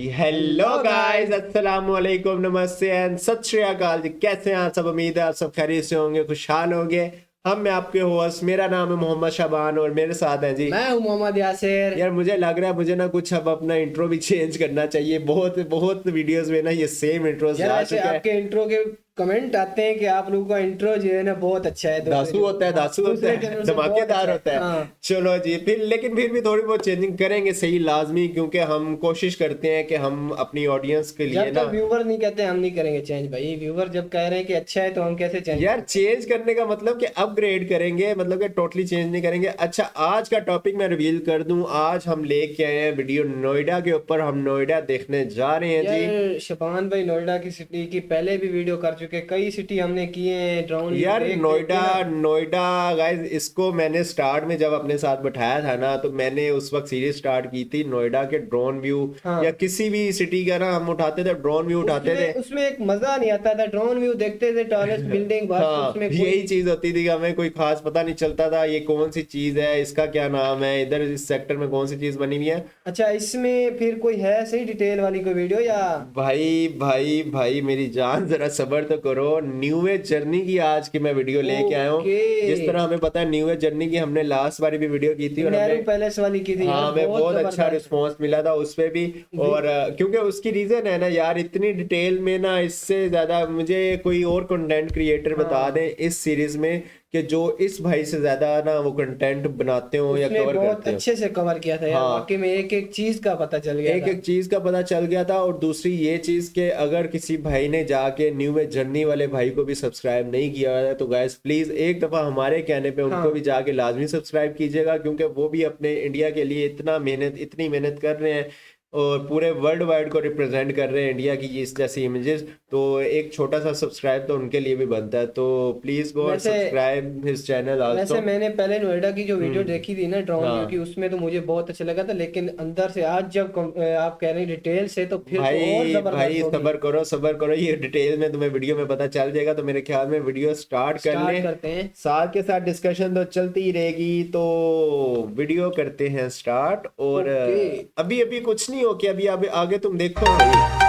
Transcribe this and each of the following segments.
Hello guys, अस्सलाम वालेकुम, नमस्ते एंड सत श्री अकाल जी। कैसे हैं आप सब? उम्मीद है आप सब खैरियत से होंगे, खुशहाल होंगे। हम मैं आपके होस्ट, मेरा नाम है मोहम्मद शाबान और मेरे साथ हैं जी। मैं हूं मोहम्मद यासिर। यार मुझे लग रहा है मुझे ना कुछ अब अपना इंट्रो भी चेंज करना चाहिए। बहुत बहुत वीडियोस में ना ये सेम इंट्रो यार जा ऐसे चुका है। आपके इंट्रो के कमेंट आते हैं कि आप लोगों का इंट्रो जो है ना बहुत अच्छा है। दासू होता है, दासू होता दूसरे है, चैनल से बहुत धमाकेदार अच्छा होता है। हाँ। चलो जी, लेकिन फिर भी थोड़ी बहुत चेंजिंग करेंगे, सही लाजमी, क्योंकि हम कोशिश करते हैं कि हम अपनी ऑडियंस के लिए जब ना। तक व्यूवर नहीं कहते हम नहीं करेंगे चेंज भाई। व्यूवर जब कह रहे हैं कि अच्छा है तो हम कैसे चेंज यार करेंगे। चेंज करने का मतलब कि अपग्रेड करेंगे, मतलब कि टोटली चेंज नहीं करेंगे। अच्छा, आज का टॉपिक मैं रिवील कर दूं। आज हम लेके आए हैं वीडियो नोएडा के ऊपर। हम नोएडा देखने जा रहे हैं जी। यार शबान भाई नोएडा की सिटी की पहले भी वीडियो कर चुके हैं, कई सिटी हमने किए हैं ड्रोन व्यू यार देख देख नोएडा के ना। नोएडा गाइस, इसको मैंने स्टार्ट में जब अपने साथ बैठाया था ना, तो मैंने उस वक्त सीरीज स्टार्ट की थी नोएडा के ड्रोन व्यू, या हाँ किसी भी सिटी का ना हम उठाते थे, ड्रोन व्यू उठाते थे। उसमें उसमें एक मजा नहीं आता था। ड्रोन व्यू देखते थे, टॉलेस्ट बिल्डिंग बस हाँ, उसमें कोई यही चीज होती थी कि हमें कोई खास पता नहीं चलता था ये कौन सी चीज है, इसका क्या नाम है, इधर इस सेक्टर में कौन सी चीज बनी हुई है। अच्छा इसमें फिर कोई है सही डिटेल वाली कोई वीडियो या। भाई भाई भाई मेरी जान, जरा सब्र तो करो। न्यू एज जर्नी की आज की मैं वीडियो लेके आया हूँ। ओके जिस तरह हमें पता है न्यू एज जर्नी की हमने लास्ट बारी भी वीडियो की थी और नेहरू हमें, पैलेस वाली की थी हाँ, यार, हमें बहुत बहुत अच्छा जबरदस्त। रिस्पांस मिला था उस पे भी। और क्योंकि उसकी रीजन है ना यार, इतनी डिटेल में ना, इससे ज्यादा मुझे कोई और कंटेंट क्रिएटर बता हाँ दें इस सीरीज में कि जो इस भाई से ज्यादा ना वो कंटेंट बनाते हो या उसने कवर बहुत करते हो। अच्छे से कवर किया था यार, हाँ, वाकई में एक एक चीज का पता चल गया एक था। एक चीज का पता चल गया था। और दूसरी ये चीज के अगर किसी भाई ने जाके न्यू में जर्नी वाले भाई को भी सब्सक्राइब नहीं किया है तो गाइस प्लीज एक दफा हमारे कहने पे उनको भी हाँ जाके लाजमी सब्सक्राइब कीजिएगा, क्योंकि वो भी अपने इंडिया के लिए इतनी मेहनत कर रहे हैं और पूरे वर्ल्ड वाइड को रिप्रेजेंट कर रहे हैं, इंडिया की इस जैसी इमेजेस। तो एक छोटा सा सब्सक्राइब तो उनके लिए भी बनता है। तो प्लीज गो एंड वैसे सब्सक्राइब हिज चैनल वैसे आल्सो। मैंने पहले नोएडा की जो वीडियो हम्म। देखी थी ना ड्रोन व्यू की, हाँ उसमें तो मुझे बहुत अच्छा लगा था, लेकिन अंदर से आज जब आप कह रहे हैं डिटेल से तो फिर तो और भाई जबरदस्त भाई, होगी। सबर करो सबर करो, ये डिटेल में तुम्हें वीडियो में पता चल जाएगा। तो मेरे ख्याल में वीडियो स्टार्ट कर स्टार्ट लें। करते हैं। साथ के साथ डिस्कशन तो चलती ही रहेगी, तो वीडियो करते हैं स्टार्ट। और ओके अभी अभी कुछ नहीं हो कि अभी अभी आगे तुम देखो भाई।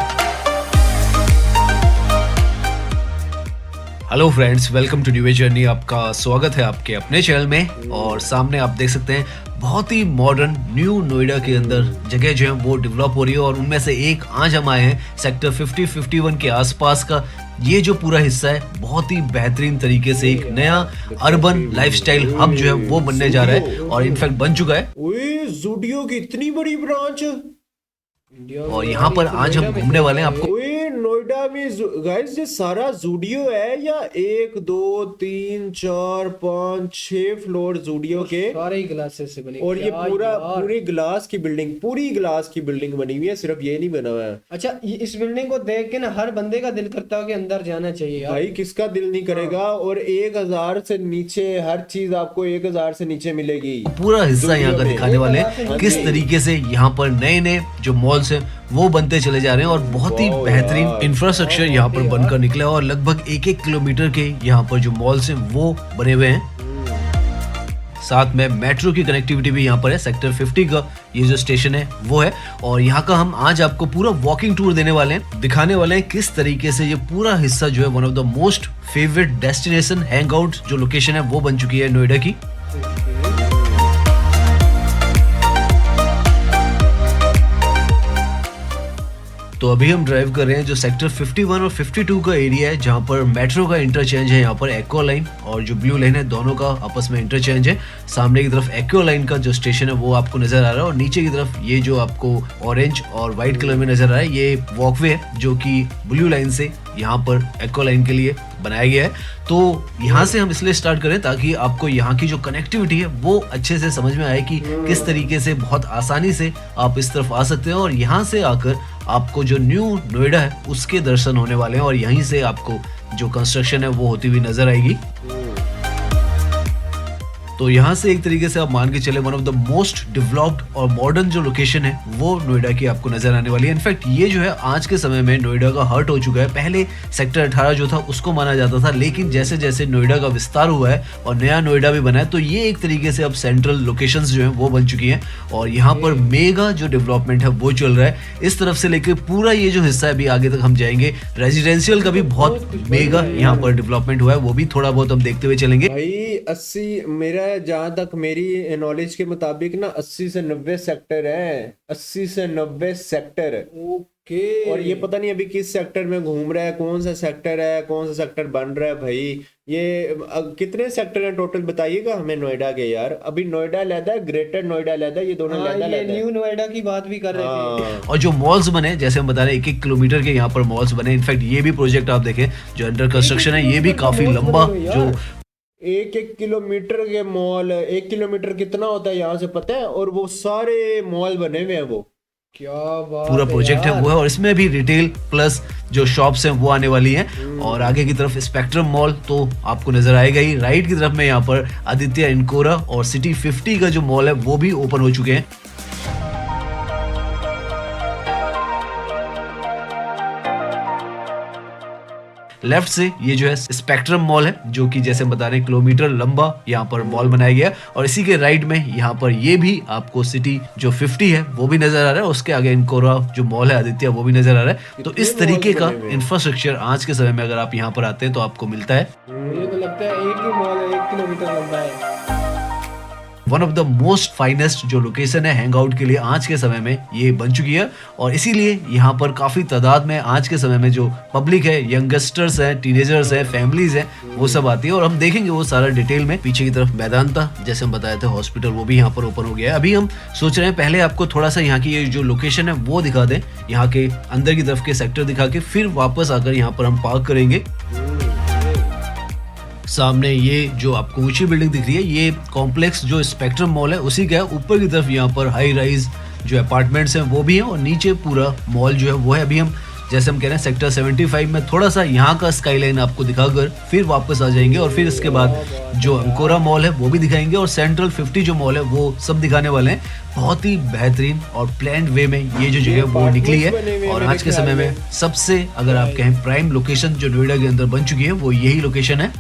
Hello friends, welcome to new journey. आपका स्वागत है आपके अपने चैनल में। और सामने आप देख सकते हैं बहुत ही मॉडर्न न्यू नोएडा के अंदर जगह जो है वो डेवलप हो रही है। और उनमें से एक आज हम आए हैं सेक्टर 50-51 के आसपास का। ये जो पूरा हिस्सा है बहुत ही बेहतरीन तरीके से एक नया अर्बन लाइफस्टाइल हब जो है वो बनने जा रहा है और इनफैक्ट बन चुका है। ओए, ज़ूडियो की इतनी बड़ी ब्रांच। इंडिया और में यहाँ पर भाई, आज हम नोएडा में घूमने वाले हैं तो आपको। ओए, नोएडा में गाइस ये सारा जूडियो है या 1 2 3 4 5 6 फ्लोर जूडियो के? सारे ही ग्लासेस से बने। और ये क्या पूरा यार। पूरी ग्लास की बिल्डिंग, पूरी ग्लास की बिल्डिंग बनी हुई है, सिर्फ ये नहीं बना हुआ है। अच्छा इस बिल्डिंग को देख के ना हर बंदे का दिल करता हो कि अंदर जाना चाहिए यार। भाई किसका दिल नहीं करेगा। और 1000 से नीचे हर चीज आपको 1000 से नीचे मिलेगी। पूरा हिस्सा यहाँ का जूडियो में। दिखाने वाले हैं किस तरीके से यहाँ पर नए नए जो मॉल्स हैं वो बनते चले जा रहे हैं। और बहुत ही वाह बेहतरीन यार। इंफ्रास्ट्रक्चर यहाँ पर बनकर निकला है और लगभग 1-1 किलोमीटर के यहाँ पर जो मॉल्स हैं वो बने हुए हैं। साथ में मेट्रो की कनेक्टिविटी भी यहाँ पर है। सेक्टर 50 का ये जो स्टेशन है वो है। और यहाँ का हम आज आपको पूरा वॉकिंग टूर देने वाले हैं, दिखाने वाले हैं किस तरीके से ये पूरा हिस्सा जो है one of the most favourite destination hang out जो लोकेशन है वो बन चुकी है नोएडा की। तो अभी हम ड्राइव कर रहे हैं जो सेक्टर 51 और 52 का एरिया है, जहां पर मेट्रो का इंटरचेंज है। यहाँ पर एक्वा लाइन और जो ब्लू लाइन है दोनों का आपस में इंटरचेंज है। सामने की तरफ एक्वा लाइन का जो स्टेशन है वो आपको नजर आ रहा है और नीचे की तरफ ये जो आपको ऑरेंज और व्हाइट कलर में नजर आ रहा है ये वॉकवे है जो कि ब्लू लाइन से यहाँ पर एक्वा लाइन के लिए बनाया गया है। तो यहाँ से हम इसलिए स्टार्ट करें ताकि आपको यहाँ की जो कनेक्टिविटी है वो अच्छे से समझ में आए कि किस तरीके से बहुत आसानी से आप इस तरफ आ सकते हैं। और यहाँ से आकर आपको जो न्यू नोएडा है उसके दर्शन होने वाले हैं और यहीं से आपको जो कंस्ट्रक्शन है वो होती हुई नजर आएगी। तो यहाँ से एक तरीके से आप मान के चले one of the most developed और मॉडर्न जो लोकेशन है वो नोएडा की आपको नजर आने वाली है। इनफैक्ट ये जो है आज के समय में नोएडा का हार्ट हो चुका है। पहले सेक्टर 18 जो था उसको माना जाता था, लेकिन जैसे जैसे नोएडा का विस्तार हुआ है और नया नोएडा भी बना है तो ये एक तरीके से अब सेंट्रल लोकेशंस जो है वो बन चुकी हैं और यहाँ पर मेगा जो डेवलपमेंट है वो चल रहा है। इस तरफ से लेकर पूरा ये जो हिस्सा है अभी आगे तक हम जाएंगे, रेजिडेंशियल का भी बहुत मेगा यहाँ पर डेवलपमेंट हुआ है, वो भी थोड़ा बहुत हम देखते हुए चलेंगे। भाई 80 मेरा जहाँ तक मेरी नॉलेज के मुताबिक ना 80 से 90 सेक्टर है, 80 से 90 सेक्टर। ओके। और ये पता नहीं अभी किस सेक्टर में घूम रहा है, कौन सा सेक्टर है, कौन सा सेक्टर बन रहा है भाई। ये कितने सेक्टर हैं टोटल बताइएगा हमें नोएडा के यार। अभी नोएडा अलग है, ग्रेटर नोएडा अलग है, ये दोनों अलग ये अलग न्यू है। नोएडा की बात भी कर रहे थे। और जो मॉल्स बने जैसे हम बता रहे हैं 1-1 किलोमीटर के यहाँ पर मॉल्स बने। इनफैक्ट ये भी प्रोजेक्ट आप देखें जो अंडर कंस्ट्रक्शन है, ये भी काफी लंबा जो 1-1 किलोमीटर के मॉल, 1 किलोमीटर कितना होता है यहाँ से पता है? और वो सारे मॉल बने हुए हैं वो। क्या बात पूरा प्रोजेक्ट है वो है और इसमें भी रिटेल प्लस जो शॉप्स हैं वो आने वाली हैं। और आगे की तरफ स्पेक्ट्रम मॉल तो आपको नजर आएगा ही। राइट की तरफ में यहाँ पर आदित्य इनकोरा और सिटी 50 का जो मॉल है वो भी ओपन हो चुके हैं। लेफ्ट से ये जो है स्पेक्ट्रम मॉल है जो कि जैसे हम बता रहे हैं किलोमीटर लंबा यहाँ पर मॉल बनाया गया है। और इसी के राइट में यहाँ पर ये भी आपको सिटी जो 50 है वो भी नजर आ रहा है। उसके आगे इनकोरा जो मॉल है आदित्य वो भी नजर आ रहा है। तो इस तरीके का इंफ्रास्ट्रक्चर आज के समय में अगर आप यहाँ पर आते हैं तो आपको मिलता है। मुझे तो लगता है एक ही मॉल है 1 किलोमीटर लंबा है। One of the most finest जो लोकेशन है हैंग आउट के लिए आज के समय में ये बन चुकी है। और इसीलिए यहाँ पर काफी तादाद में आज के समय में जो पब्लिक है, यंगस्टर्स हैं, टीनेजर्स हैं, फैमिलीज हैं, वो सब आती है। और हम देखेंगे वो सारा डिटेल में। पीछे की तरफ मैदानता जैसे हम बताए थे हॉस्पिटल वो भी यहाँ पर ओपन हो गया है। अभी हम सोच रहे हैं पहले आपको थोड़ा सा यहाँ की ये जो लोकेशन है वो दिखा दें, यहाँ के अंदर की तरफ के सेक्टर दिखा के फिर वापस आकर यहाँ पर हम पार्क करेंगे। सामने ये जो आपको ऊंची बिल्डिंग दिख रही है ये कॉम्प्लेक्स जो स्पेक्ट्रम मॉल है उसी का है। ऊपर की तरफ यहाँ पर हाई राइज जो अपार्टमेंट्स हैं वो भी हैं और नीचे पूरा मॉल जो है वो है। अभी हम जैसे हम कह रहे हैं सेक्टर 75 में थोड़ा सा यहाँ का स्काईलाइन आपको दिखाकर फिर वापस आ जाएंगे और फिर इसके बाद जो अंकोरा मॉल है वो भी दिखाएंगे और सेंट्रल 50 जो मॉल है वो सब दिखाने वाले हैं। बहुत ही बेहतरीन और प्लान्ड वे में ये जो जगह वो निकली है। और आज के समय में सबसे अगर आप कहें प्राइम लोकेशन जो नोएडा के अंदर बन चुकी है वो यही लोकेशन है।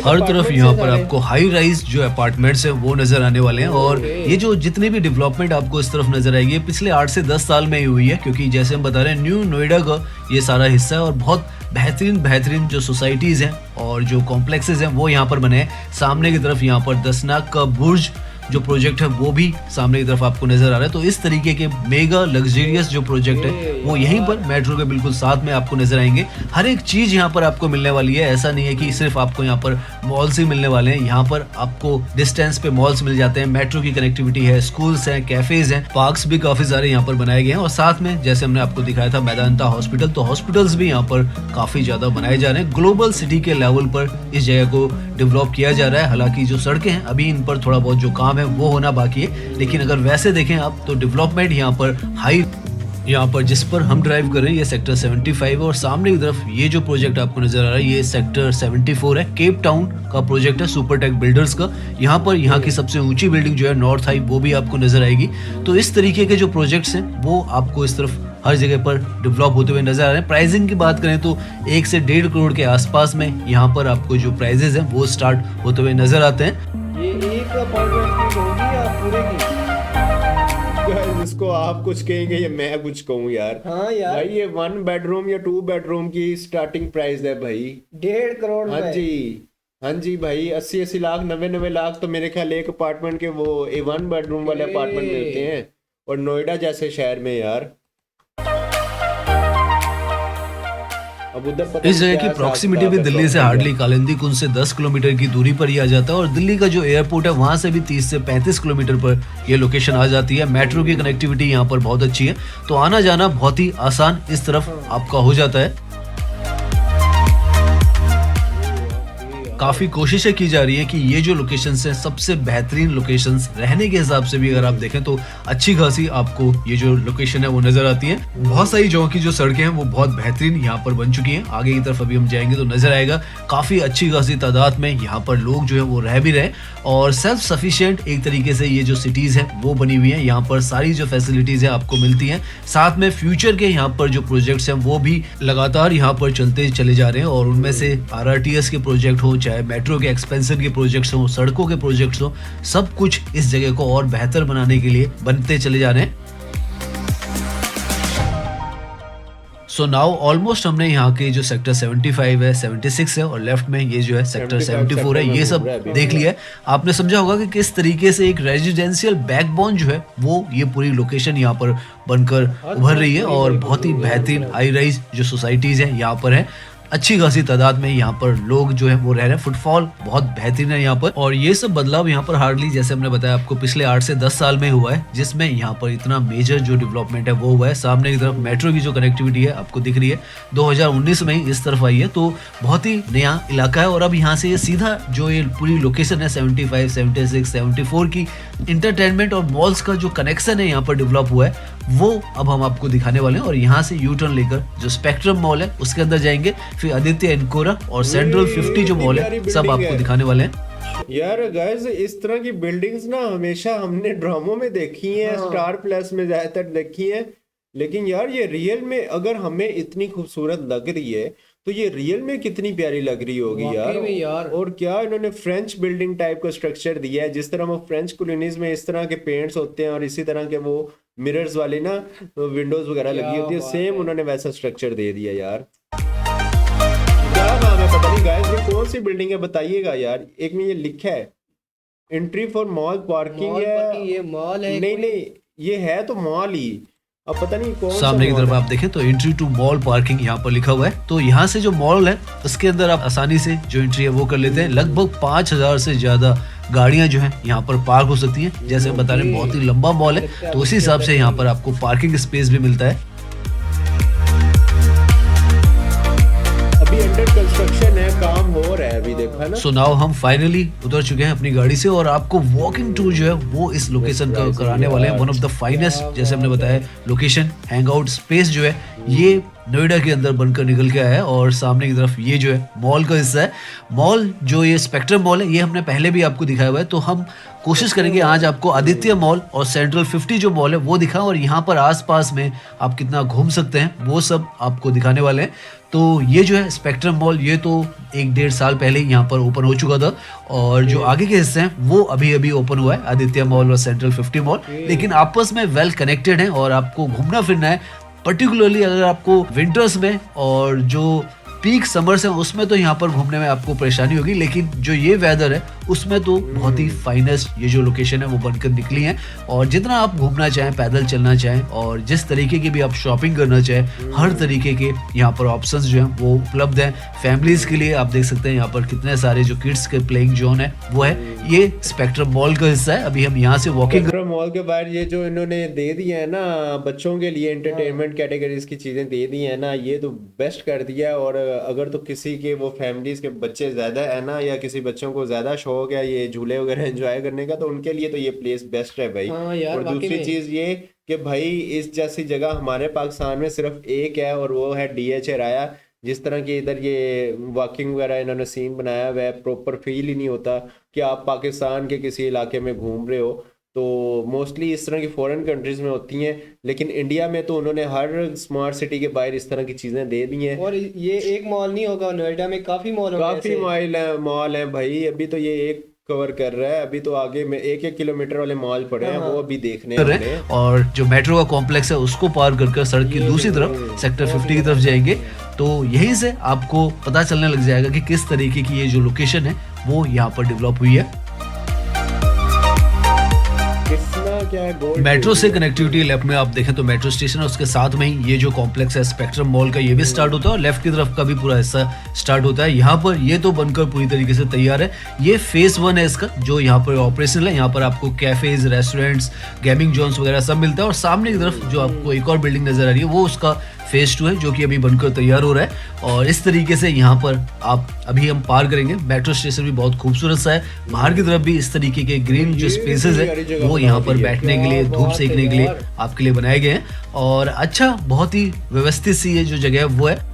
हर तरफ यहाँ पर आपको हाई राइज जो अपार्टमेंट्स हैं वो नजर आने वाले हैं। और ये जो जितनी भी डेवलपमेंट आपको इस तरफ नजर आएगी पिछले 8 से 10 साल में ही हुई है, क्योंकि जैसे हम बता रहे हैं न्यू नोएडा का ये सारा हिस्सा है और बहुत बेहतरीन जो सोसाइटीज हैं और जो कॉम्प्लेक्सेस हैं वो यहाँ पर बने हैं। सामने की तरफ यहाँ पर 10 नाक का बुर्ज जो प्रोजेक्ट है वो भी सामने की तरफ आपको नजर आ रहा है। तो इस तरीके के मेगा लग्जरियस जो प्रोजेक्ट है वो यहीं पर मेट्रो के बिल्कुल साथ में आपको नजर आएंगे। हर एक चीज यहाँ पर आपको मिलने वाली है। ऐसा नहीं है कि सिर्फ आपको यहाँ पर मॉल्स ही मिलने वाले हैं, यहाँ पर आपको डिस्टेंस पे मॉल्स मिल जाते हैं, मेट्रो की कनेक्टिविटी है, स्कूल्स हैं, कैफेज हैं, पार्क्स भी काफी सारे यहाँ पर बनाए गए हैं। और साथ में जैसे हमने आपको दिखाया था मैदानता हॉस्पिटल, तो हॉस्पिटल्स भी यहाँ पर काफी ज्यादा बनाए जा रहे हैं। ग्लोबल सिटी के लेवल पर इस जगह को डेवलप किया जा रहा है। हालांकि जो सड़कें हैं अभी इन पर थोड़ा बहुत जो काम है वो होना बाकी है, लेकिन अगर वैसे देखें आप तो डेवलपमेंट यहाँ पर हाई यहाँ पर जिस पर हम ड्राइव कर रहे हैं ये सेक्टर 75 है। और सामने की तरफ ये जो प्रोजेक्ट आपको नजर आ रहा है ये सेक्टर 74 है। केप टाउन का प्रोजेक्ट है सुपरटेक बिल्डर्स का। यहाँ पर यहाँ की सबसे ऊंची बिल्डिंग जो है नॉर्थ हाई वो भी आपको नजर आएगी। तो इस तरीके के जो प्रोजेक्ट्स हैं वो आपको इस तरफ हर जगह पर डेवलप होते हुए नजर आ रहे हैं। प्राइसिंग की बात करें तो 1 से 1.5 करोड़ के आसपास में यहाँ पर आपको जो प्राइजेस हैं वो स्टार्ट होते हुए नजर आते हैं। ये एक अपार्टमेंट की होगी या पूरे की? इसको आप कुछ कहेंगे या मैं कुछ कहूँ यार। हाँ यार भाई ये 1 बेडरूम या 2 बेडरूम की स्टार्टिंग प्राइस है भाई 1.5 करोड़। हाँ जी भाई 80-80 लाख 90-90 लाख तो मेरे ख्याल एक अपार्टमेंट के वो 1 बेडरूम वाले अपार्टमेंट मिलते हैं। और नोएडा जैसे शहर में यार अब उधर पता इस जगह की प्रॉक्सिमिटी भी दिल्ली से हार्डली कालिंदी कुंज से 10 किलोमीटर की दूरी पर ही आ जाता है। और दिल्ली का जो एयरपोर्ट है वहां से भी 30 से 35 किलोमीटर पर यह लोकेशन आ जाती है। मेट्रो की कनेक्टिविटी यहाँ पर बहुत अच्छी है, तो आना जाना बहुत ही आसान इस तरफ आपका हो जाता है। काफी कोशिशें की जा रही है कि ये जो लोकेशंस हैं सबसे बेहतरीन लोकेशंस रहने के हिसाब से भी अगर आप देखें तो अच्छी खासी आपको ये जो लोकेशन है वो नजर आती है। बहुत सारी जगहों की जो सड़कें हैं वो बहुत बेहतरीन यहाँ पर बन चुकी हैं। आगे की तरफ अभी हम जाएंगे तो नजर आएगा काफी अच्छी खासी तादाद में यहाँ पर लोग जो है वो रह भी रहे और सेल्फ सफिशिएंट एक तरीके से ये जो सिटीज है वो बनी हुई है। यहाँ पर सारी जो फैसिलिटीज है आपको मिलती हैं। साथ में फ्यूचर के यहाँ पर जो प्रोजेक्ट्स हैं वो भी लगातार यहाँ पर चलते चले जा रहे हैं और उनमें से RRTS के प्रोजेक्ट हो, चाहे मेट्रो के एक्सपेंशन के प्रोजेक्ट्स हो, सड़कों के प्रोजेक्ट्स हो, सब कुछ इस जगह को और बेहतर बनाने के लिए बनते चले जा रहे हैं। सो नाउ ऑलमोस्ट हमने यहाँ के जो सेक्टर 75 है, 76 है और लेफ्ट में ये जो है सेक्टर 74 है, ये सब देख लिया है। आपने समझा होगा कि किस तरीके से एक रेजिडेंशियल बैकबोन जो है वो ये पूरी लोकेशन यहाँ पर बनकर उभर रही है और बहुत ही बेहतरीन हाई राइज जो सोसाइटीज है यहाँ पर है। अच्छी खासी तादाद में यहाँ पर लोग जो है वो रह रहे हैं। फुटफॉल बहुत बेहतरीन है यहाँ पर और ये सब बदलाव यहाँ पर हार्डली जैसे हमने बताया आपको पिछले 8 से 10 साल में हुआ है, जिसमें यहाँ पर इतना मेजर जो डेवलपमेंट है वो हुआ है। सामने की तरफ मेट्रो की जो कनेक्टिविटी है आपको दिख रही है 2019 में ही इस तरफ आई है, तो बहुत ही नया इलाका है। और अब यहाँ से ये सीधा जो ये पूरी लोकेशन है 75, 76, 74 की इंटरटेनमेंट और मॉल्स का जो कनेक्शन है यहाँ पर डेवलप हुआ है वो अब हम आपको दिखाने वाले हैं। और यहाँ से यू टर्न लेकर जो स्पेक्ट्रम मॉल है उसके अंदर जाएंगे, फिर आदित्य एनकोरा और सेंट्रल 50 जो मॉल है सब आपको दिखाने वाले हैं। यार गाइस इस तरह की बिल्डिंग्स ना हमेशा हमने ड्रामों में देखी हैं, स्टार प्लस में ज्यादातर देखी हैं, लेकिन यार ये रियल में अगर हमें इतनी खूबसूरत लग रही है तो ये रियल में कितनी प्यारी लग रही होगी यार। और क्या इन्होंने फ्रेंच बिल्डिंग टाइप का स्ट्रक्चर दिया है, जिस तरह वो फ्रेंच कॉलोनीज में इस तरह के पेंट्स होते हैं और इसी तरह के वो मिरर्स वाली ना विंडोज वगैरह लगी होती है, सेम उन्होंने वैसा स्ट्रक्चर दे दिया यार। क्या नाम है पता नहीं गाइस, ये कौन सी बिल्डिंग है बताइएगा यार। एक में ये लिखा है एंट्री फॉर मॉल पार्किंग है, ये मॉल है नहीं ये है तो मॉल ही, अब पता नहीं कौन सामने की तरफ आप देखें तो एंट्री टू मॉल पार्किंग यहाँ पर लिखा हुआ है। तो यहाँ से जो मॉल है उसके अंदर आप आसानी से जो एंट्री है वो कर लेते हैं। लगभग 5000 से ज्यादा गाड़ियां जो है यहाँ पर पार्क हो सकती हैं। जैसे हम बता रहे हैं बहुत ही लंबा मॉल है तो उसी हिसाब से यहाँ पर आपको पार्किंग स्पेस भी मिलता है। अभी अंडर कंस्ट्रक्शन है, काम हो रहा है अभी, देखा ना। सो नाउ हम फाइनली उतर चुके हैं अपनी गाड़ी से और आपको वॉकिंग टूर जो है वो इस लोकेशन का कराने वाले हैं। वन ऑफ द फाइनेस्ट जैसे हमने बताया लोकेशन, हैंग आउट स्पेस जो है ये नोएडा के अंदर बनकर निकल के आया है। और सामने की तरफ ये जो है मॉल का हिस्सा है। मॉल जो ये स्पेक्ट्रम मॉल है ये हमने पहले भी आपको दिखाया हुआ है, तो हम कोशिश करेंगे आज आपको आदित्य मॉल और सेंट्रल 50 जो मॉल है वो दिखा और यहाँ पर आसपास में आप कितना घूम सकते हैं वो सब आपको दिखाने वाले हैं। तो ये जो है स्पेक्ट्रम मॉल ये तो 1-1.5 साल पहले ही यहाँ पर ओपन हो चुका था और जो आगे के हिस्से हैं वो अभी अभी ओपन हुआ है, आदित्य मॉल और सेंट्रल 50 मॉल, लेकिन आपस में वेल कनेक्टेड है और आपको घूमना फिरना है। पर्टिकुलरली अगर आपको विंटर्स में और जो पीक समर्स है उसमें तो यहाँ पर घूमने में आपको परेशानी होगी, लेकिन जो ये वेदर है उसमें तो बहुत ही फाइनेस्ट ये जो लोकेशन है वो बनकर निकली है। और जितना आप घूमना चाहें, पैदल चलना चाहें और जिस तरीके की भी आप शॉपिंग करना चाहें, हर तरीके के यहाँ पर ऑप्शंस जो हैं वो उपलब्ध हैं। फैमिलीज के लिए आप देख सकते हैं यहाँ पर कितने सारे जो किड्स के प्लेइंग जोन है वो है। ये स्पेक्ट्रम मॉल का हिस्सा है। अभी हम यहाँ से वॉकिंग मॉल के बाहर ये जो इन्होंने दे दिया है ना बच्चों के लिए एंटरटेनमेंट कैटेगरीज की चीजें दे दी है ना, ये तो बेस्ट कर दिया है। और अगर तो किसी के वो फैमिलीज के बच्चे ज्यादा है ना या किसी बच्चों को ज्यादा शौक है ये झूले वगैरह एंजॉय करने का, तो उनके लिए तो ये प्लेस बेस्ट है भाई। और दूसरी चीज ये कि भाई इस जैसी जगह हमारे पाकिस्तान में सिर्फ एक है और वो है DH राया। जिस तरह की इधर ये वॉकिंग वगैरह इन्होंने सीन बनाया हुआ है, प्रॉपर फील ही नहीं होता कि आप पाकिस्तान के किसी इलाके में घूम रहे हो। तो मोस्टली इस तरह की फॉरेन कंट्रीज में होती हैं, लेकिन इंडिया में तो उन्होंने हर स्मार्ट सिटी के बाहर इस तरह की चीजें दे दी हैं। और ये एक मॉल नहीं होगा, नोएडा में काफी मॉल मॉल है भाई। अभी तो ये एक कवर कर रहा है, अभी तो आगे में 1-1 किलोमीटर वाले मॉल पड़े हैं, वो अभी देखने हैं। और जो मेट्रो का कॉम्प्लेक्स है उसको पार कर सड़क की दूसरी तरफ सेक्टर 50 की तरफ जाएंगे तो यहीं से आपको पता चलने लग जाएगा कि किस तरीके की ये जो लोकेशन है वो यहाँ पर डेवलप हुई है। मेट्रो से कनेक्टिविटी लेफ्ट में आप देखें तो मेट्रो स्टेशन है, उसके साथ में ही ये जो कॉम्प्लेक्स है स्पेक्ट्रम मॉल का ये भी स्टार्ट होता है और लेफ्ट की तरफ का भी पूरा हिस्सा स्टार्ट होता है। यहाँ पर ये तो बनकर पूरी तरीके से तैयार है। ये फेज 1 है इसका जो यहाँ पर ऑपरेशनल है। यहाँ पर आपको कैफेज, रेस्टोरेंट्स, गेमिंग जोन्स वगैरह सब मिलता है। और सामने की तरफ जो आपको एक और बिल्डिंग नजर आ रही है वो उसका फेज 2 है जो कि अभी बनकर तैयार हो रहा है। और इस तरीके से यहाँ पर आप अभी हम पार करेंगे। मेट्रो स्टेशन भी बहुत खूबसूरत सा है, बाहर की तरफ भी इस तरीके के ग्रीन जो स्पेसेस है वो यहाँ पर बैठने के लिए, धूप सेकने के लिए आपके लिए बनाए गए हैं। और अच्छा, बहुत ही व्यवस्थित सी ये जो जगह है वो है।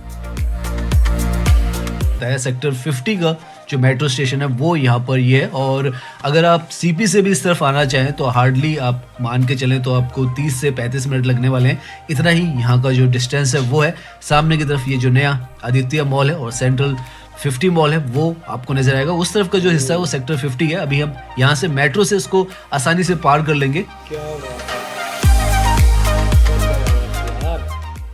सेक्टर 50 का जो मेट्रो स्टेशन है वो यहाँ पर ये है। और अगर आप सीपी से भी इस तरफ आना चाहें तो हार्डली आप मान के चलें तो आपको 30 से 35 मिनट लगने वाले हैं। इतना ही यहाँ का जो डिस्टेंस है वो है। सामने की तरफ ये जो नया आदित्य मॉल है और सेंट्रल 50 मॉल है वो आपको नजर आएगा। उस तरफ का जो हिस्सा है वो सेक्टर 50 है। अभी हम यहाँ से मेट्रो से इसको आसानी से पार कर लेंगे।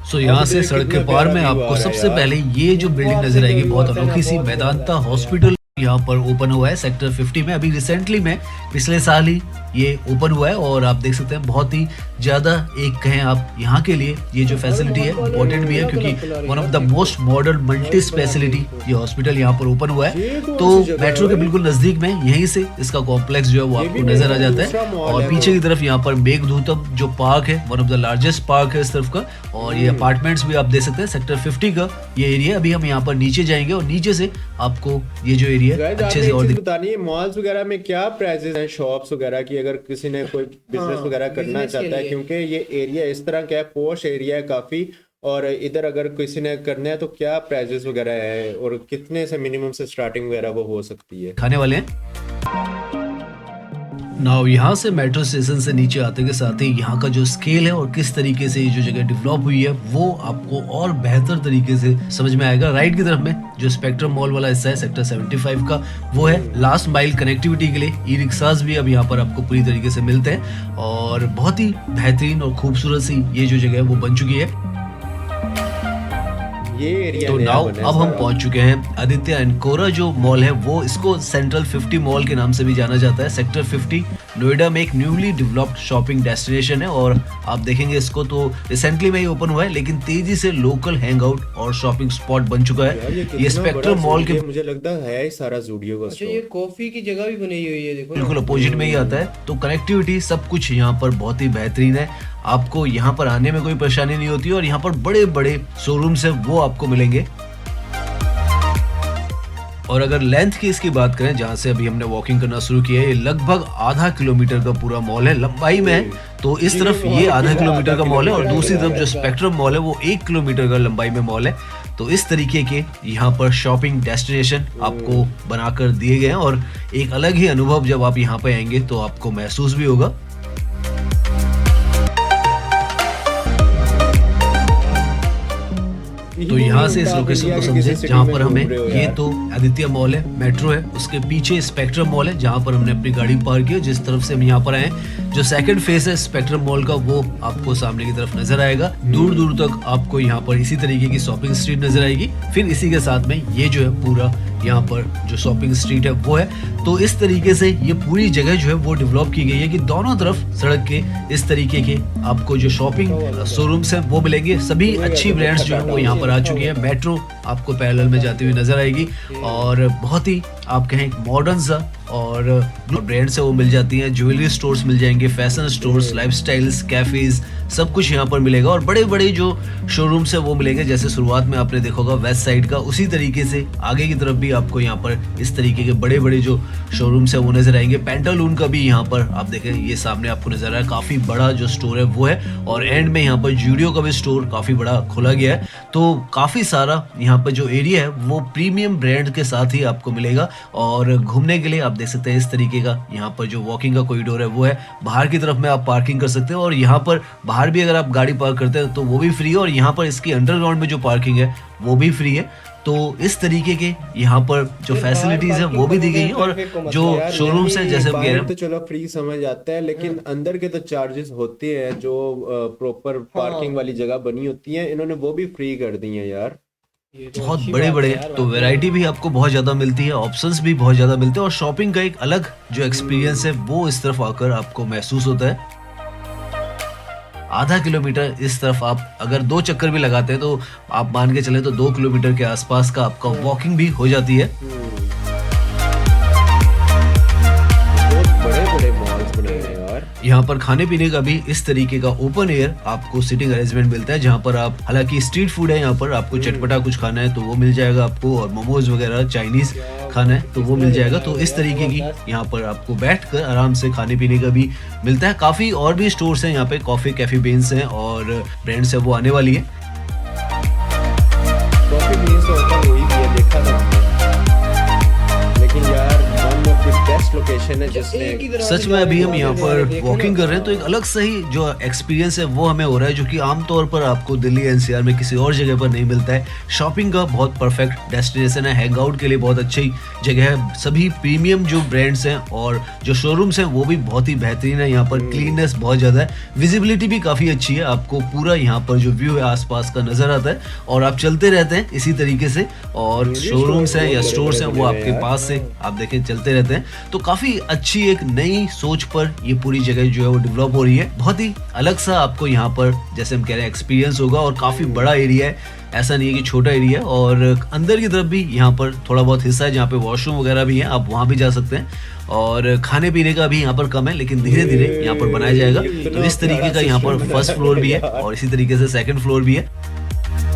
सो यहाँ से सड़क के पार में आपको सबसे पहले ये जो बिल्डिंग नजर आएगी, बहुत अनोखी सी मेदांता हॉस्पिटल यहाँ पर ओपन हुआ है सेक्टर 50 में। अभी रिसेंटली में पिछले साल ही ये ओपन हुआ है और आप देख सकते हैं बहुत ही ज्यादा एक कहें आप यहाँ के लिए ये जो फैसिलिटी है इम्पोर्टेंट भी है, क्योंकि one of the most modern multi speciality ये हॉस्पिटल यहाँ पर ओपन हुआ है। तो मेट्रो के बिल्कुल नजदीक में यहीं से इसका कॉम्प्लेक्स जो है वो आपको नजर आ जाता है। और पीछे की तरफ यहाँ पर मेघदूतम जो पार्क है, one of the largest park है इस तरफ का। और ये अपार्टमेंट्स भी आप देख सकते हैं सेक्टर 50 का ये एरिया। अभी हम यहाँ पर नीचे जाएंगे और नीचे से आपको ये जो एरिया अच्छे से और बतानी है मॉल्स वगैरह में क्या प्राइसेस हैं, शॉप्स वगैरह की, अगर किसी ने कोई बिजनेस वगैरह करना चाहता है, क्योंकि ये एरिया इस तरह का है, पॉश एरिया है काफी। और इधर अगर किसी ने करना है तो क्या प्राइसेस वगैरह है और कितने से मिनिमम से स्टार्टिंग वगैरह वो हो सकती है खाने वाले हैं। नाउ यहाँ से मेट्रो स्टेशन से नीचे आते के साथ ही यहाँ का जो स्केल है और किस तरीके से ये जो जगह डेवलप हुई है वो आपको और बेहतर तरीके से समझ में आएगा। राइट की तरफ में जो स्पेक्ट्रम मॉल वाला हिस्सा है सेक्टर 75 का, वो है लास्ट माइल कनेक्टिविटी के लिए। ई रिक्शाज भी अब यहाँ पर आपको पूरी तरीके से मिलते हैं और बहुत ही बेहतरीन और खूबसूरत सी ये जो जगह है वो बन चुकी है। ये एरिया तो नाउ अब हम पहुंच चुके हैं आदित्य एनकोरा जो मॉल है वो, इसको सेंट्रल 50 मॉल के नाम से भी जाना जाता है। सेक्टर 50 नोएडा में एक न्यूली डेवलप्ड शॉपिंग डेस्टिनेशन है और आप देखेंगे इसको तो रिसेंटली में ही ओपन हुआ है, लेकिन तेजी से लोकल हैंगआउट और शॉपिंग स्पॉट बन चुका है। ये स्पेक्ट्रम मॉल के मुझे लगता है ही सारा ज़ूडियो का। अच्छा, ये कॉफी की जगह भी बनी हुई है, देखो बिल्कुल अपोजिट में ही आता है। तो कनेक्टिविटी सब कुछ यहाँ पर बहुत ही बेहतरीन है। आपको यहाँ पर आने में कोई परेशानी नहीं होती और यहाँ पर बड़े बड़े शोरूम्स है वो आपको मिलेंगे। और अगर लेंथ की इसकी बात करें, जहाँ से अभी हमने वॉकिंग करना शुरू किया है, ये लगभग आधा किलोमीटर का पूरा मॉल है लंबाई में है। तो इस तरफ ये आधा किलोमीटर का मॉल है और दूसरी तरफ जो स्पेक्ट्रम मॉल है वो 1 किलोमीटर का लंबाई में मॉल है। तो इस तरीके के यहाँ पर शॉपिंग डेस्टिनेशन आपको बनाकर दिए गए हैं और एक अलग ही अनुभव जब आप यहाँ पे आएंगे तो आपको महसूस भी होगा। तो यहाँ से इस लोकेशन को समझे जहाँ पर हमें, ये तो आदित्य मॉल है, मेट्रो है, उसके पीछे स्पेक्ट्रम मॉल है जहाँ पर हमने अपनी गाड़ी पार्क की। जिस तरफ से हम यहाँ पर आए, जो सेकंड फेस है स्पेक्ट्रम मॉल का वो आपको सामने की तरफ नजर आएगा। दूर दूर तक आपको यहाँ पर इसी तरीके की शॉपिंग स्ट्रीट नजर आएगी। फिर इसी के साथ में ये जो है पूरा यहाँ पर जो शॉपिंग स्ट्रीट है वो है। तो इस तरीके से ये पूरी जगह जो है वो डेवलप की गई है कि दोनों तरफ सड़क के इस तरीके के आपको जो शॉपिंग शोरूम्स हैं वो मिलेंगे। सभी अच्छी ब्रांड्स जो है वो यहाँ पर आ चुकी है। मेट्रो आपको पैरेलल में जाती हुई नजर आएगी और बहुत ही आप कहें मॉडर्न सा और ब्रांड्स है वो मिल जाती हैं। ज्वेलरी स्टोर्स मिल जाएंगे, फैशन स्टोर्स, लाइफस्टाइल्स, कैफेज, सब कुछ यहाँ पर मिलेगा। और बड़े बड़े जो शोरूम्स है वो मिलेंगे, जैसे शुरुआत में आपने देखा होगा वेस्ट साइड का, उसी तरीके से आगे की तरफ भी आपको यहाँ पर इस तरीके के बड़े बड़े जो शोरूम्स है वो नजर आएंगे। पेंटालून का भी यहाँ पर आप देखें, ये सामने आपको नजर आ रहा है, काफी बड़ा जो स्टोर है वो है। और एंड में यहाँ पर जूडियो का भी स्टोर काफी बड़ा खोला गया है। तो काफी सारा यहाँ पर जो एरिया है वो प्रीमियम ब्रांड के साथ ही आपको मिलेगा। और घूमने के लिए आप देख सकते हैं इस तरीके का यहाँ पर जो वॉकिंग का कॉरिडोर है वो है। बाहर की तरफ में आप पार्किंग कर सकते हैं और यहाँ पर बाहर भी अगर आप गाड़ी पार्क करते हैं तो वो भी फ्री है। और यहाँ पर इसकी अंडरग्राउंड में जो पार्किंग है वो भी फ्री है। तो इस तरीके के यहाँ पर जो फैसिलिटीज है वो भी दी गई है। और जो शोरूम्स है जैसे हम कह रहे हैं, तो चलो फ्री समझ आता है, लेकिन अंदर के तो चार्जेस होते हैं जो प्रॉपर पार्किंग वाली जगह बनी होती है, इन्होंने वो भी फ्री कर दी है यार। बहुत बड़े बड़े। तो वैरायटी भी आपको बहुत ज्यादा मिलती है, ऑप्शंस भी बहुत ज्यादा मिलते हैं और शॉपिंग का एक अलग जो एक्सपीरियंस है वो इस तरफ आकर आपको महसूस होता है। आधा किलोमीटर इस तरफ आप अगर 2 चक्कर भी लगाते हैं तो आप मान के चले तो 2 किलोमीटर के आसपास का आपका वॉकिंग भी हो जाती है। बहुत बड़े बड़े मॉल्स बनाए हैं यार। यहाँ पर खाने पीने का भी इस तरीके का ओपन एयर आपको सिटिंग अरेंजमेंट मिलता है, जहाँ पर आप, हालांकि स्ट्रीट फूड है यहाँ पर, आपको चटपटा कुछ खाना है तो वो मिल जाएगा आपको, और मोमोज वगैरह चाइनीज खाना है तो वो मिल जाएगा। तो इस तरीके की यहाँ पर आपको बैठकर आराम से खाने पीने का भी मिलता है। काफी और भी स्टोर्स हैं यहाँ पे, कॉफी कैफे बीन्स हैं और ब्रांड्स है वो आने वाली है। कॉफी बीन्स तो ओपन हुई भी है, देखा था हमने। लेकिन यार one of the best location है जिसने सच में अभी हम यहाँ पर वॉकिंग कर रहे हैं तो एक अलग सही जो एक्सपीरियंस है वो हमें हो रहा है, जो कि आमतौर पर आपको दिल्ली एनसीआर में किसी और जगह पर नहीं मिलता है। शॉपिंग का बहुत परफेक्ट डेस्टिनेशन है, हैंग आउट के लिए बहुत अच्छी जगह है, सभी प्रीमियम जो ब्रांड्स हैं और जो शोरूम्स हैं वो भी बहुत ही बेहतरीन है। यहाँ पर क्लीननेस बहुत ज़्यादा है, विजिबिलिटी भी काफ़ी अच्छी है, आपको पूरा यहाँ पर जो व्यू है आसपास का नज़र आता है और आप चलते रहते हैं इसी तरीके से, और शोरूम्स हैं या स्टोर्स हैं वो आपके पास से आप देखें चलते रहते हैं। तो काफी अच्छी एक नई सोच पर ये पूरी जगह जो है वो डेवलप हो रही है। बहुत ही अलग सा आपको यहाँ पर जैसे हम कह रहे हैं एक्सपीरियंस होगा, और काफी बड़ा एरिया है, ऐसा नहीं है कि छोटा एरिया है। और अंदर की तरफ भी यहाँ पर थोड़ा बहुत हिस्सा है जहाँ पे वॉशरूम वगैरह भी है, आप वहाँ भी जा सकते हैं। और खाने पीने का भी यहाँ पर कम है, लेकिन धीरे धीरे यहाँ पर बनाया जाएगा। तो इस तरीके का यहाँ पर फर्स्ट फ्लोर भी है और इसी तरीके से सेकंड फ्लोर भी है।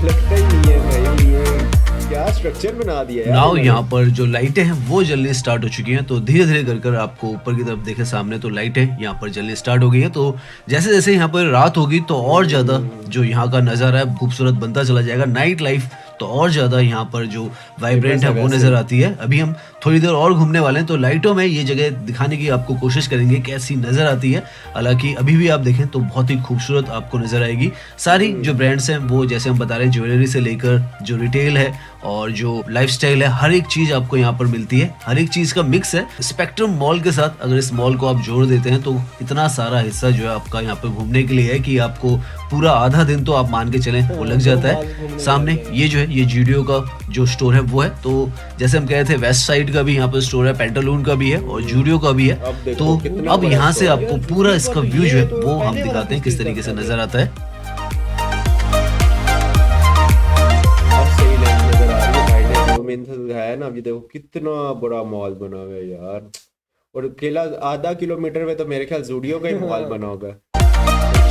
लगता ही नहीं है भाई ये क्या स्ट्रक्चर बना दिया है। नाउ यहाँ पर जो लाइटें हैं वो जलनी स्टार्ट हो चुकी हैं, तो धीरे धीरे कर कर आपको ऊपर की तरफ देखे सामने तो लाइटें यहाँ पर जलनी स्टार्ट हो गई है। तो जैसे जैसे यहाँ पर रात होगी तो और ज्यादा जो यहाँ का नज़ारा है खूबसूरत बनता चला जाएगा। नाइट लाइफ तो और ज्यादा यहाँ पर जो वाइब्रेंट है वो नजर आती है। अभी हम थोड़ी देर और घूमने वाले हैं तो लाइटों में ये जगह दिखाने की आपको कोशिश करेंगे कैसी नजर आती है। हालांकि अभी भी आप देखें तो बहुत ही खूबसूरत आपको नजर आएगी। सारी जो ब्रांड्स हैं वो जैसे हम बता रहे हैं, ज्वेलरी से लेकर जो रिटेल है और जो लाइफस्टाइल है, हर एक चीज आपको यहाँ पर मिलती है। हर एक चीज का मिक्स है। स्पेक्ट्रम मॉल के साथ अगर इस मॉल को आप जोड़ देते हैं तो इतना सारा हिस्सा जो है आपका यहाँ पर घूमने के लिए है कि आपको पूरा आधा दिन तो आप मान के चलें वो लग जाता है। सामने ये जो है ये जूडियो का जो स्टोर है वो है। तो जैसे हम कह रहे थे वेस्ट साइड का भी यहाँ पर स्टोर है, पेंटालून का भी है और जूडियो का भी है। तो अब यहाँ से आपको पूरा इसका व्यू जो है वो हम दिखाते हैं किस तरीके से नजर आता है। है ना, अभी देखो कितना बड़ा मॉल बना हुआ है यार। और केला आधा किलोमीटर में तो मेरे ख्याल जूडियो का ही मॉल बना होगा।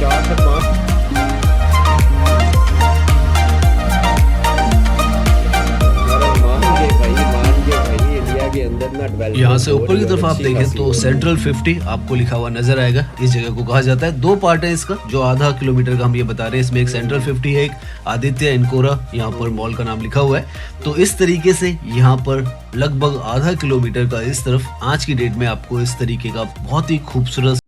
4 से 5 यहाँ से ऊपर की तरफ आप देखें तो सेंट्रल 50 आपको लिखा हुआ नजर आएगा। इस जगह को कहा जाता है, 2 पार्ट है इसका, जो आधा किलोमीटर का हम ये बता रहे हैं। इसमें एक सेंट्रल 50 है, एक आदित्य इनकोरा यहाँ पर मॉल का नाम लिखा हुआ है। तो इस तरीके से यहाँ पर लगभग आधा किलोमीटर का इस तरफ आज की डेट में आपको इस तरीके का बहुत ही खूबसूरत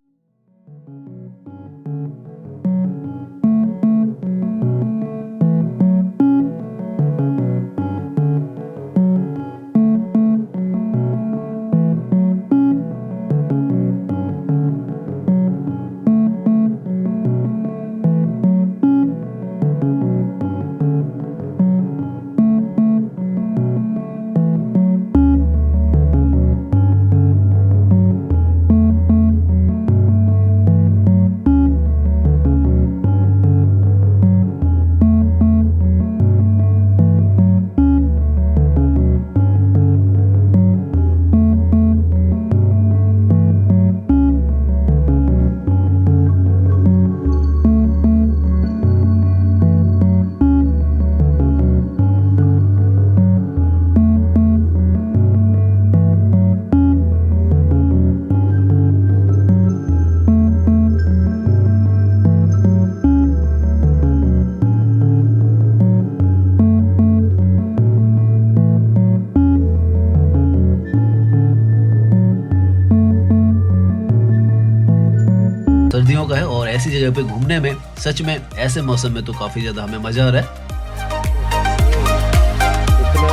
सर्दियों का है और ऐसी जगह पे घूमने में सच में ऐसे मौसम में तो काफी ज्यादा हमें मजा आ रहा है।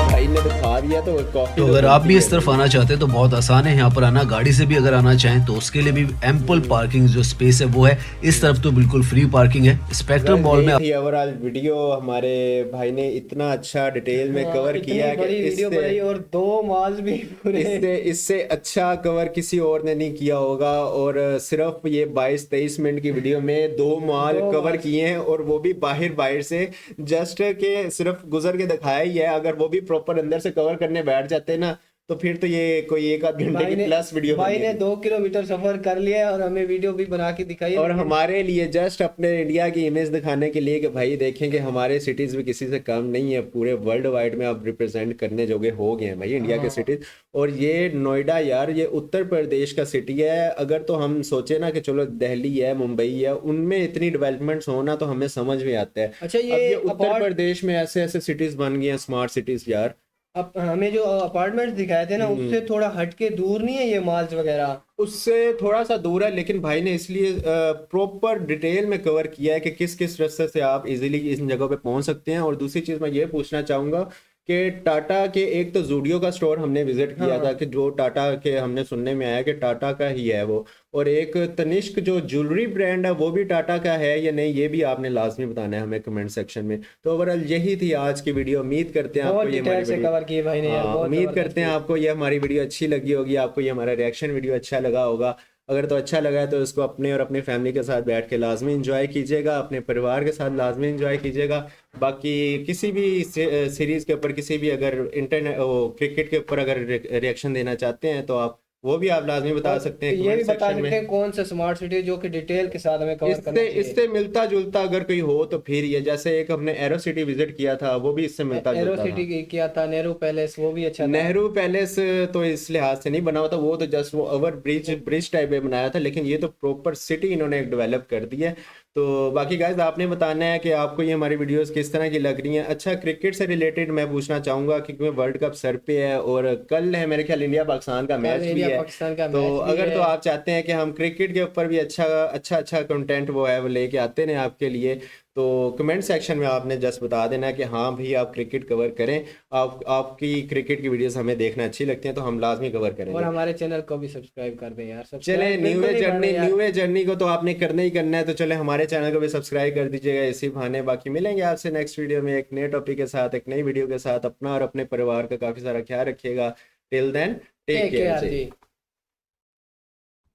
भाई ने दिखा दिया तो तो अगर आप भी इस तरफ आना चाहते हैं तो बहुत आसान है यहाँ पर आना। गाड़ी से भी अगर आना चाहें तो उसके लिए भी एम्पल पार्किंग जो स्पेस है वो है। इस तरफ तो बिल्कुल फ्री पार्किंग है। स्पेक्ट्रम मॉल में ओवरऑल वीडियो हमारे भाई ने इतना अच्छा डिटेल में कवर किया कि इससे और 2 मॉल्स भी पूरे इससे अच्छा कवर किसी और ने नहीं किया होगा। और सिर्फ ये 22-23 मिनट की वीडियो में 2 मॉल कवर किए हैं, और वो भी बाहर से जस्ट के सिर्फ गुजर के दिखाया ही है। अगर वो भी प्रॉपर अंदर से कवर करने बैठ जाते हैं ना तो फिर तो ये कोई 1 आध घंटे की प्लस वीडियो भाई ने 2 किलोमीटर सफर कर लिया है और हमें वीडियो भी बना के दिखाई है। और हमारे लिए जस्ट अपने इंडिया की इमेज दिखाने के लिए कि भाई देखें कि हमारे सिटीज भी किसी से कम नहीं है, पूरे वर्ल्ड वाइड में आप रिप्रेजेंट करने जोगे हो गए हैं भाई इंडिया के सिटीज। और ये नोएडा यार ये उत्तर प्रदेश का सिटी है। अगर तो हम सोचे ना कि चलो दिल्ली है, मुंबई है, उनमें इतनी डेवलपमेंट्स होना तो हमें समझ में आता है। अच्छा, अब ये उत्तर प्रदेश में ऐसे ऐसे सिटीज बन गई हैं, स्मार्ट सिटीज यार। अब हमें जो अपार्टमेंट्स दिखाए थे ना उससे थोड़ा हटके दूर नहीं है ये मॉल्स वगैरह? उससे थोड़ा सा दूर है, लेकिन भाई ने इसलिए प्रॉपर डिटेल में कवर किया है कि किस किस रास्ते से आप इजीली इन जगहों पे पहुंच सकते हैं। और दूसरी चीज़ मैं ये पूछना चाहूँगा कि टाटा के एक तो जूडियो का स्टोर हमने विजिट किया था, कि जो टाटा के हमने सुनने में आया कि टाटा का ही है वो। और एक तनिष्क जो ज्वेलरी ब्रांड है वो भी टाटा का है या नहीं, ये भी आपने लाजमी बताना है हमें कमेंट सेक्शन में। तो ओवरऑल यही थी आज की वीडियो। उम्मीद करते हैं आपको ये हमारी वीडियो कवर की भाई ने यार, बहुत उम्मीद करते हैं आपको ये हमारी वीडियो अच्छी लगी होगी, आपको ये हमारा रिएक्शन वीडियो अच्छा लगा होगा। अगर तो अच्छा लगा है तो इसको अपने और अपनी फैमिली के साथ बैठ के लाजमी इंजॉय कीजिएगा, अपने परिवार के साथ लाजमी इंजॉय कीजिएगा। बाकी किसी भी सीरीज़ के ऊपर, किसी भी अगर इंटरनेट क्रिकेट के ऊपर अगर रिएक्शन देना चाहते हैं तो आप वो भी आप लाजमी बता सकते हैं, ये भी बता सकते हैं कौन सा स्मार्ट सिटी जो कि डिटेल के साथ हमें कवर करना चाहिए। इससे मिलता जुलता अगर कोई हो तो फिर ये, जैसे एक हमने एरो सिटी विजिट किया था वो भी इससे मिलता एरो जुलता था। सिटी किया था, नेहरू पैलेस वो भी अच्छा था। नेहरू पैलेस तो इस लिहाज से नहीं बना हुआ था, वो तो जस्ट वो ओवर ब्रिज टाइप में बनाया था, लेकिन ये तो प्रॉपर सिटी इन्होंने डेवलप कर दी है। तो बाकी गाइस आपने बताना है कि आपको ये हमारी वीडियोस किस तरह की लग रही हैं। अच्छा, क्रिकेट से रिलेटेड मैं पूछना चाहूंगा क्योंकि वर्ल्ड कप सर पे है और कल है मेरे ख्याल इंडिया पाकिस्तान का मैच भी है। तो अगर तो आप चाहते हैं कि हम क्रिकेट के ऊपर भी अच्छा कंटेंट वो है वो लेके आते हैं आपके लिए, तो कमेंट सेक्शन में आपने जस्ट बता देना है कि हाँ भाई आप क्रिकेट कवर करें, आपकी क्रिकेट की वीडियोस हमें देखना अच्छी लगती हैं तो हम लाजमी कवर करेंगे। और हमारे चैनल को भी सब्सक्राइब कर दें यार। चले न्यू ए जर्नी को तो आपने करना ही करना है, तो चले हमारे चैनल को भी सब्सक्राइब कर दीजिएगा इसी बहाने। बाकी मिलेंगे आपसे नेक्स्ट वीडियो में एक नए टॉपिक के साथ, एक नई वीडियो के साथ। अपना और अपने परिवार का काफ़ी सारा ख्याल रखिएगा। टिल देन टेक केयर जी।